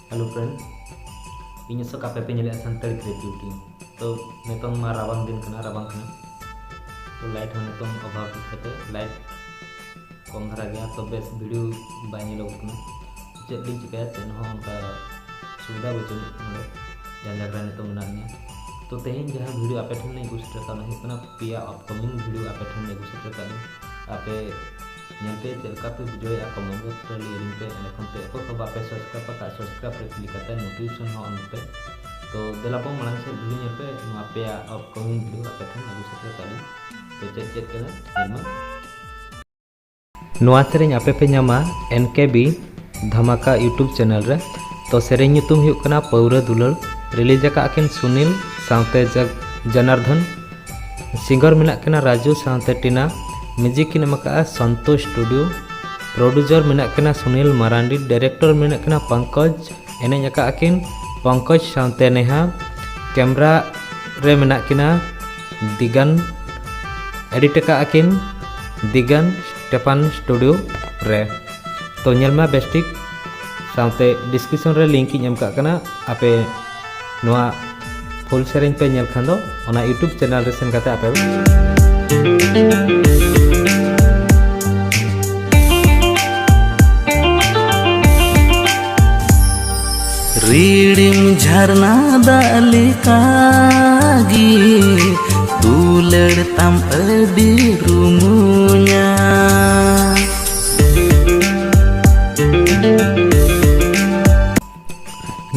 Halo friend, ini sok apa penyelidik santai creativity. तो नितों मा रावण दिन कना रावण कना तो लाइट हो नितों अभाव दिखते लाइट कम धरा गया तो बेस वीडियो बाइने लोग कना चेक लिंक चिकाया चेन हो उनका सुविधा बचन जान जागरा नितों बनाने तो तेहिन जहाँ वीडियो आपे ठन नहीं गुस्सा करता नहीं कना पिया अपकमिंग वीडियो आपे ठन नहीं गुस्सा करता नहीं आपे nyampe telka pe video ya comment box पे link पे एलेक्ट्रॉन पे आपको कब आपे सब्सक्राइब पे क्लिक करते हैं नोटिफिकेशन हो ऑन पे तो दिलापो मालंग से वीडियो nyampe नो आपे या अपकमिंग वीडियो आपे ठन आगु सकते kali तो चेक करें निर्मा नोआ सेरेंग आपे पे ᱧᱟᱢᱟ NKB धमाका YouTube चैनल रे तो सेरेंग nyutum हुयुग कना पौरा दुलर रिलीज का अकिन सुनील साउते जनार्दन सिंगर मेना कना राजू साउते टीना म्यूजिक की नमका संतोष स्टूडियो प्रोड्यूसर मेना कना सुनील मरांडी डायरेक्टर मेना कना पंकज एने का अकिन पंकज साउते नेहा कैमरा रे मेना कना दिगन एडिट का अकिन दिगन स्टेफन स्टूडियो रे तो नेलमा बेस्टिक साउते डिस्क्रिप्शन रे लिंक की एम कना आपे नोआ फुल सेरेंज पे नेल खान दो ओना यूट्यूब चैनल रे सेन काते आपे रीडिम झरना दाली कागी दुलड़ तम अडी रुमुnya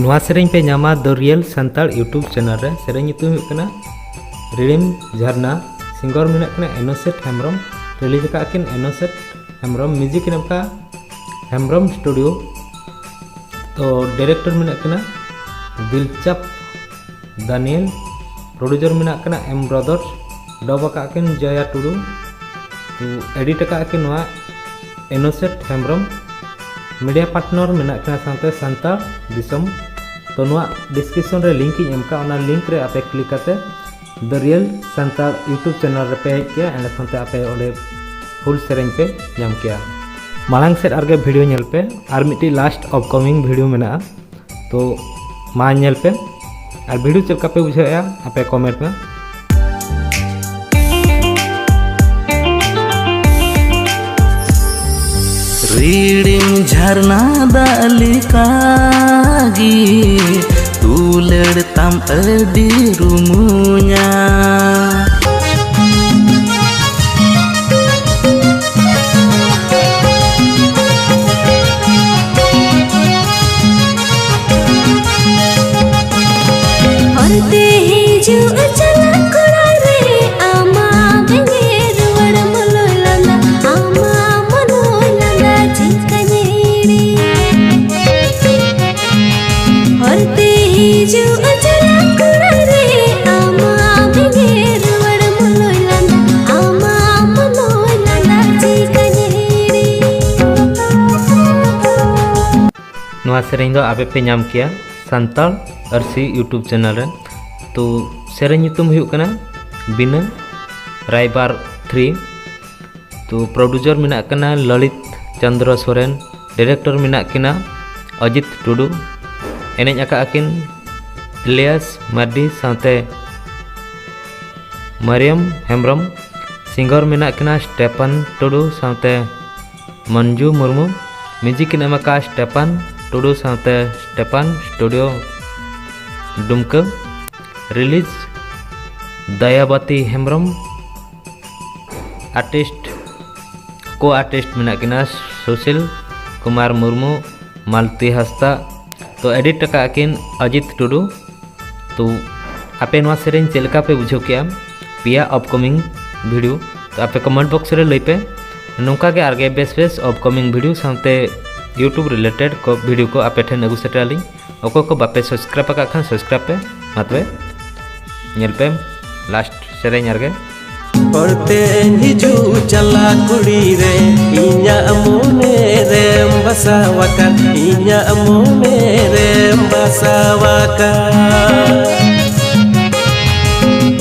नोआ सेरेंज पे ᱧᱟᱢᱟ the real Santal YouTube channel रे सेरेंज ᱧᱩᱛᱩᱢ हुयुग कना रीडिम झरना सिंगर मेना कना एनोसेट हेम्ब्रम रिलीज का अकिन एनोसेट हेम्ब्रम म्यूजिक की नमका हेम्ब्रम स्टूडियो तो डायरेक्टर मेना कना दिलचप दानियल प्रोड्यूसर मेना कना एम ब्रदर्स डब का अकिन जया टुडू तो एडिट का अकिन नोआ एनोसेट हेम्ब्रम मीडिया पार्टनर मेना कना साथे संताल दिसम तो नोआ डिस्क्रिप्शन रे लिंक एम का ओना लिंक रे आपे क्लिक करते the real Santal YouTube channel रे पे किया एंड खनते आपे ओले फुल सेरेंज पे नाम किया मालांग सेट आरगे वीडियो नेल पे आर मिट्टी लास्ट अपकमिंग वीडियो मेना तो मा नेल पे और वीडियो चलका पे बुझाया आपे कमेंट में रीडिम झरना दाली कागी दुलड़ तम अडी रुमुnya नोआ सेरेंज दो आपे पे नाम किया संताल अरसी यूट्यूब चैनल रे तो सेरेंज ᱧᱩᱛᱩᱢ हुयुग कना बिना रायबार 3 तो प्रोड्यूसर मेना कना ललित चंद्र सोरेन डायरेक्टर मेना कना अजित टुडू एनेज आका अकिन इलियास मार्डी साथे मरियम हेम्ब्रम सिंगर मेना कना स्टेफन टुडू साथे मंजू मुर्मू म्यूजिक नमका स्टेफन टुडू साथे Stephen studio Dumka release Dayawati Hembram artist को आर्टिस्ट मेना किना सुशील कुमार मुर्मू मालती हस्ता तो एडिट का अकिन अजित टुडू तो आपे नोआ सेरेंज चेलका पे बुझो किया पिया अपकमिंग वीडियो तो आपे कमेंट बॉक्स रे लई पे नोंका के आगे बेस अपकमिंग वीडियो साथे यूट्यूब रिलेटेड को वीडियो को आपे ठन अगु सेटराली ओको को बापे सब्सक्राइब का खान सब्सक्राइब पे मतबे नेल पे लास्ट सेरेंज आरगे पढ़ते हिजू चला कुड़ी रे इन्या मोने रे बसावाका इन्या मोने रे बसावाका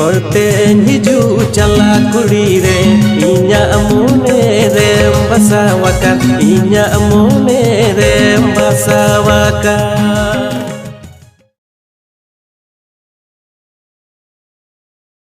पढ़ते हिजू चला कुड़ी रे इन्या मोने रे बसावाका इन्या मोने रे बसावाका